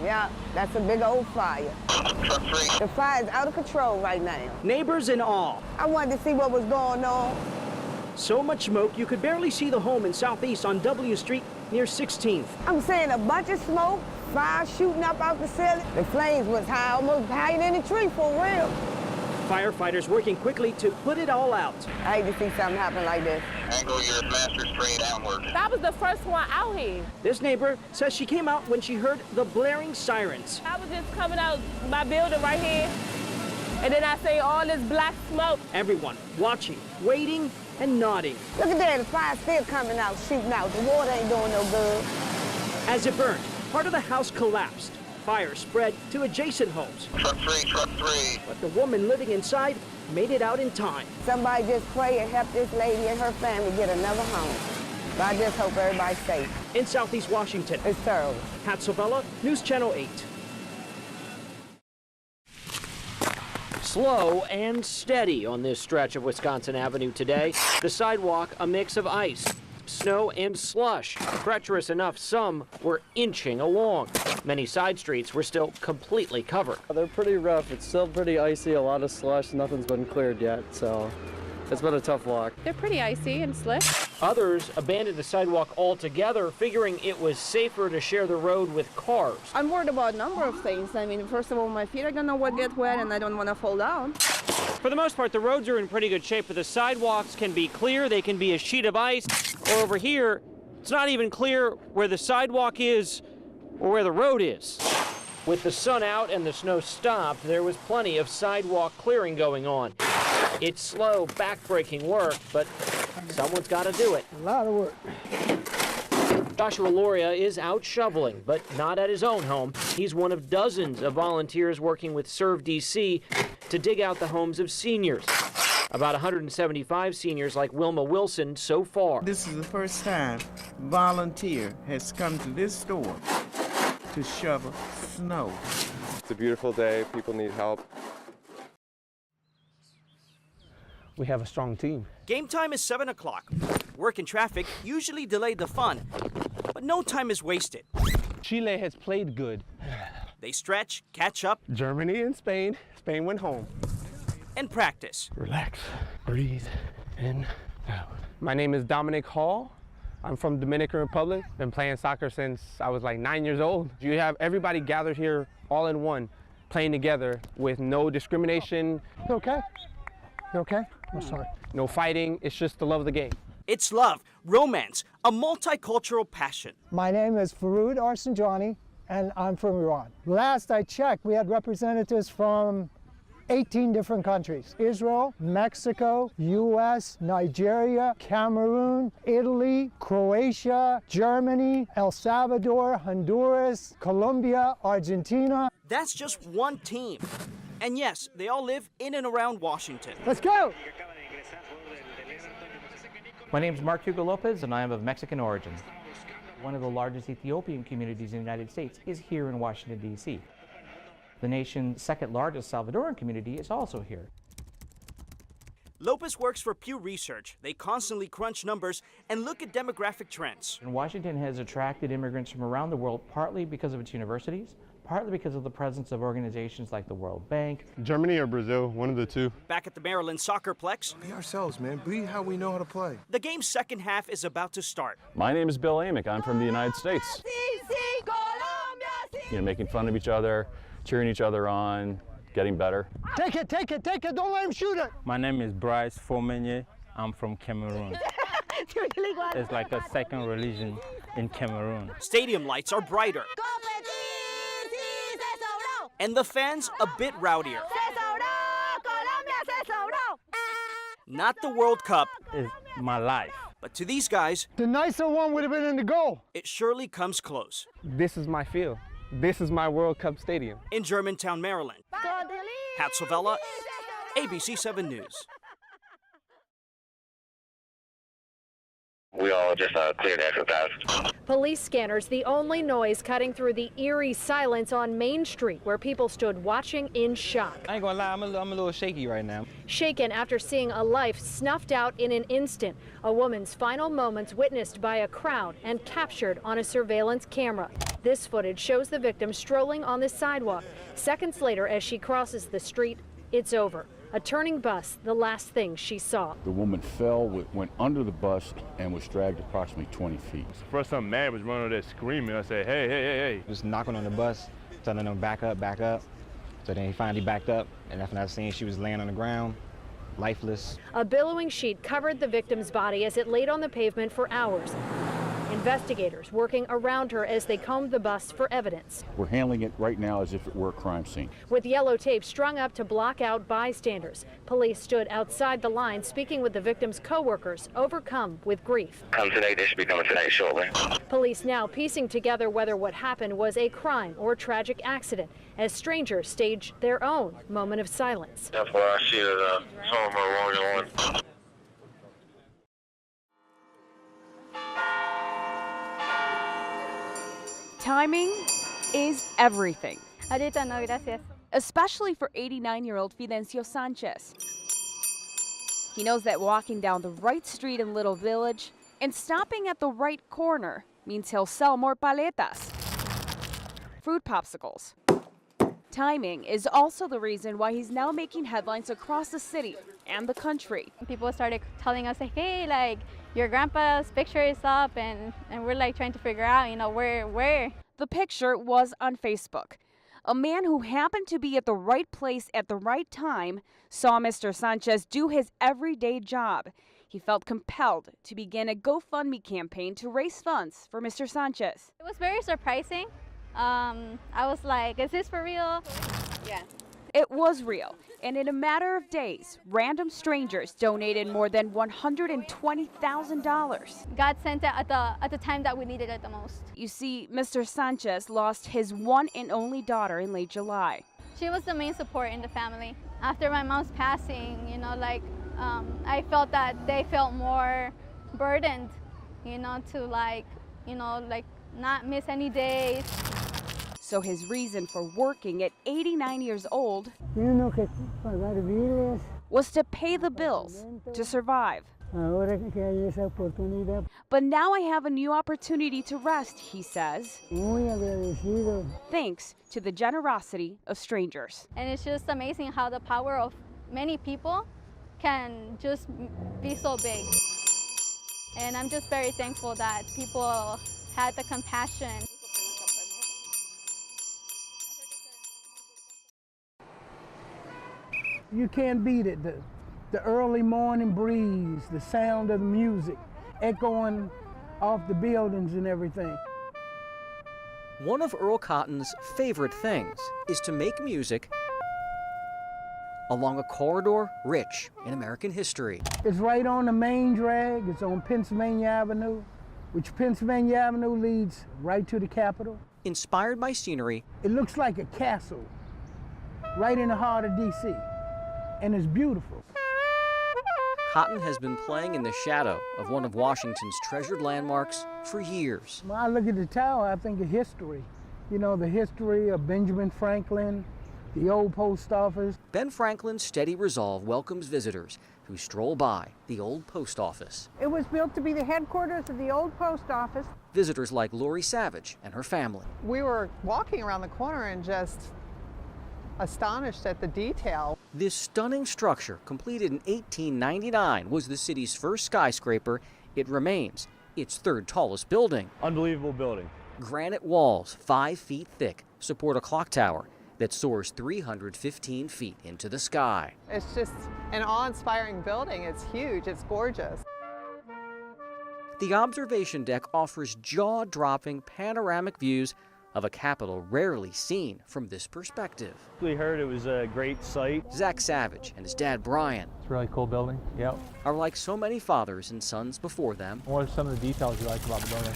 Yeah, that's a big old fire. Truck 3. The fire's out of control right now. Neighbors in awe. I wanted to see what was going on. So much smoke you could barely see the home in Southeast on W Street near 16th. I'm seeing a bunch of smoke, fire shooting up out the ceiling. The flames was high, almost higher than the tree for real. Firefighters working quickly to put it all out. I hate to see something happen like this. Angle your master straight downward. I was the first one out here. This neighbor says she came out when she heard the blaring sirens. I was just coming out my building right here, and then I see all this black smoke. Everyone watching, waiting, and nodding. Look at that, the fire's still coming out, shooting out. The water ain't doing no good. As it burned, part of the house collapsed. Fire spread to adjacent homes. Truck 3, truck 3. But the woman living inside made it out in time. Somebody just pray and help this lady and her family get another home. But I just hope everybody's safe. In Southeast Washington, It's terrible. Pat Savella, News Channel 8. Slow and steady on this stretch of Wisconsin Avenue today. The sidewalk, a mix of ice, snow, and slush. Treacherous enough, some were inching along. Many side streets were still completely covered. They're pretty rough. It's still pretty icy, a lot of slush. Nothing's been cleared yet, so it's been a tough walk. They're pretty icy and slick. Others abandoned the sidewalk altogether, figuring it was safer to share the road with cars. I'm worried about a number of things. I mean, first of all, my feet are gonna get wet and I don't want to fall down. For the most part, the roads are in pretty good shape, but the sidewalks can be clear. They can be a sheet of ice. Or over here, it's not even clear where the sidewalk is or where the road is. With the sun out and the snow stopped, there was plenty of sidewalk clearing going on. It's slow, backbreaking work, but someone's got to do it. A lot of work. Joshua Loria is out shoveling, but not at his own home. He's one of dozens of volunteers working with Serve DC to dig out the homes of seniors. About 175 seniors like Wilma Wilson so far. This is the first time a volunteer has come to this store to shovel snow. It's a beautiful day. People need help. We have a strong team. Game time is 7 o'clock. Work and traffic usually delay the fun, but no time is wasted. Chile has played good. They stretch, catch up, Germany and Spain. Spain went home. and practice. Relax, breathe in, out. My name is Dominic Hall. I'm from Dominican Republic. Been playing soccer since I was like 9 years old. You have everybody gathered here all in one, playing together with no discrimination. You okay? You okay? I'm sorry. No fighting, it's just the love of the game. It's love, romance, a multicultural passion. My name is Faroud Arsanjani, and I'm from Iran. Last I checked, we had representatives from 18 different countries: Israel, Mexico, US, Nigeria, Cameroon, Italy, Croatia, Germany, El Salvador, Honduras, Colombia, Argentina. That's just one team. And yes, they all live in and around Washington. Let's go! My name is Mark Hugo Lopez, and I am of Mexican origin. One of the largest Ethiopian communities in the United States is here in Washington, D.C. The nation's second largest Salvadoran community is also here. Lopez works for Pew Research. They constantly crunch numbers and look at demographic trends. And Washington has attracted immigrants from around the world, partly because of its universities, partly because of the presence of organizations like the World Bank. Germany or Brazil, one of the two. Back at the Maryland Soccerplex, Be ourselves, man. Be how we know how to play. the game's second half is about to start. My name is Bill Amick. I'm from the United States. You know, making fun of each other, cheering each other on, getting better. Take it, take it, take it. Don't let him shoot it. My name is Bryce Fomenye. I'm from Cameroon. It's like a second religion in Cameroon. Stadium lights are brighter. And the fans a bit rowdier. Not the World Cup, It's my life. but to these guys, The nicer one would have been in the goal. it surely comes close. This is my field. This is my World Cup stadium. In Germantown, Maryland, Pat Savella, ABC 7 News. We all just cleared exit pass. Police scanners, the only noise cutting through the eerie silence on Main Street, where people stood watching in shock. I ain't gonna lie, I'm a little shaky right now. Shaken after seeing a life snuffed out in an instant. A woman's final moments witnessed by a crowd and captured on a surveillance camera. This footage shows the victim strolling on the sidewalk. Seconds later, as she crosses the street, it's over. A turning bus, the last thing she saw. The woman fell, went under the bus, and was dragged approximately 20 feet. First time mad was running there screaming. I said, hey, hey, hey, hey. Just knocking on the bus, telling them back up, back up. So then he finally backed up, and after I seen she was laying on the ground, lifeless. A billowing sheet covered the victim's body as it laid on the pavement for hours. Investigators working around her as they combed the bus for evidence. We're handling it right now as if it were a crime scene. With yellow tape strung up to block out bystanders, police stood outside the line speaking with the victim's co-workers, overcome with grief. Come today, they should be coming tonight shortly. Police now piecing together whether what happened was a crime or tragic accident as strangers stage their own moment of silence. That's why I see that some of them are wrong and one. Timing is everything. Ahorita no, gracias. Especially for 89-year-old Fidencio Sanchez. He knows that walking down the right street in Little Village and stopping at the right corner means he'll sell more paletas, fruit popsicles. Timing is also the reason why he's now making headlines across the city and the country. People started telling us, like, hey, like, your grandpa's picture is up, and we're like trying to figure out, you know, where. The picture was on Facebook. A man who happened to be at the right place at the right time saw Mr. Sanchez do his everyday job. He felt compelled to begin a GoFundMe campaign to raise funds for Mr. Sanchez. It was very surprising. I was like, is this for real? Yeah. It was real, and in a matter of days, random strangers donated more than $120,000. God sent it at the time that we needed it the most. You see, Mr. Sanchez lost his one and only daughter in late July. She was the main support in the family. After my mom's passing, you know, like, I felt that they felt more burdened, you know, to like, you know, like not miss any days. So his reason for working at 89 years old was to pay the bills, to survive. But now I have a new opportunity to rest, he says, thanks to the generosity of strangers. And it's just amazing how the power of many people can just be so big. And I'm just very thankful that people had the compassion. You can't beat it. The early morning breeze, the sound of the music echoing off the buildings and everything. One of Earl Cotton's favorite things is to make music along a corridor rich in American history. It's right on the main drag. It's on Pennsylvania Avenue, which Pennsylvania Avenue leads right to the Capitol. Inspired by scenery. It looks like a castle right in the heart of D.C., and it's beautiful. Cotton has been playing in the shadow of one of Washington's treasured landmarks for years. When I look at the tower, I think of history. You know, the history of Benjamin Franklin, the old post office. Ben Franklin's steady resolve welcomes visitors who stroll by the old post office. It was built to be the headquarters of the old post office. Visitors like Lori Savage and her family. We were walking around the corner and just astonished at the detail. This stunning structure, completed in 1899, was the city's first skyscraper. It remains its third tallest building. Unbelievable building. Granite walls 5 feet thick support a clock tower that soars 315 feet into the sky. It's just an awe-inspiring building. It's huge, it's gorgeous. The observation deck offers jaw-dropping panoramic views of a Capitol rarely seen from this perspective. We heard it was a great site. Zach Savage and his dad Brian. It's a really cool building, yep. Are like so many fathers and sons before them. What are some of the details you like about the building?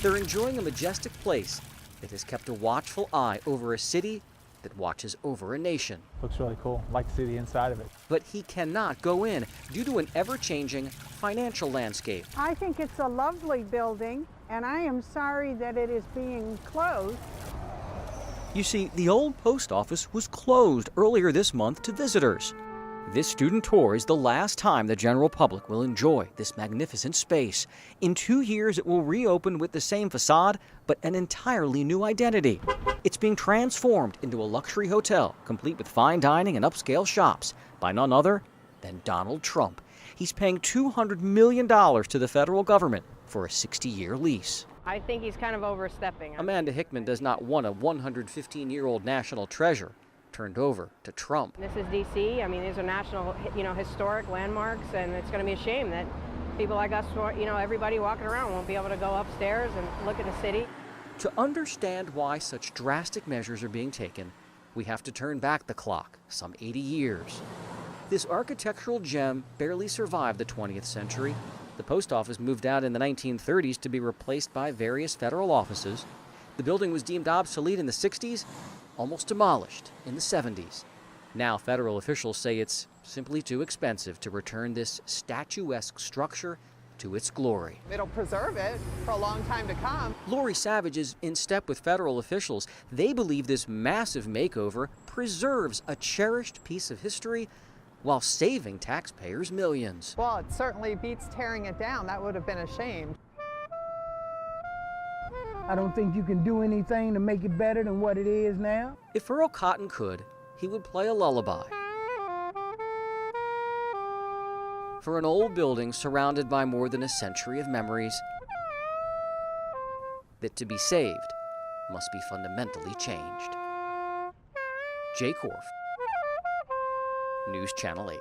They're enjoying a majestic place that has kept a watchful eye over a city that watches over a nation. Looks really cool. I like to see the inside of it. But he cannot go in due to an ever-changing financial landscape. I think it's a lovely building, and I am sorry that it is being closed. You see, the old post office was closed earlier this month to visitors. This student tour is the last time the general public will enjoy this magnificent space. In 2 years, it will reopen with the same facade, but an entirely new identity. It's being transformed into a luxury hotel, complete with fine dining and upscale shops, by none other than Donald Trump. He's paying $200 million to the federal government for a 60-year lease. I think he's kind of overstepping. Amanda Hickman does not want a 115-year-old national treasure turned over to Trump. This is D.C. I mean, these are national, historic landmarks, and it's going to be a shame that people like us, everybody walking around won't be able to go upstairs and look at the city. To understand why such drastic measures are being taken, we have to turn back the clock some 80 years. This architectural gem barely survived the 20th century. The post office moved out in the 1930s to be replaced by various federal offices. The building was deemed obsolete in the 60s, almost demolished in the 70s. Now federal officials say it's simply too expensive to return this statuesque structure to its glory. It'll preserve it for a long time to come. Lori Savage is in step with federal officials. They believe this massive makeover preserves a cherished piece of history while saving taxpayers millions. Well, it certainly beats tearing it down. That would have been a shame. I don't think you can do anything to make it better than what it is now. If Earl Cotton could, he would play a lullaby for an old building surrounded by more than a century of memories that, to be saved, must be fundamentally changed. Jay Korf, News Channel 8.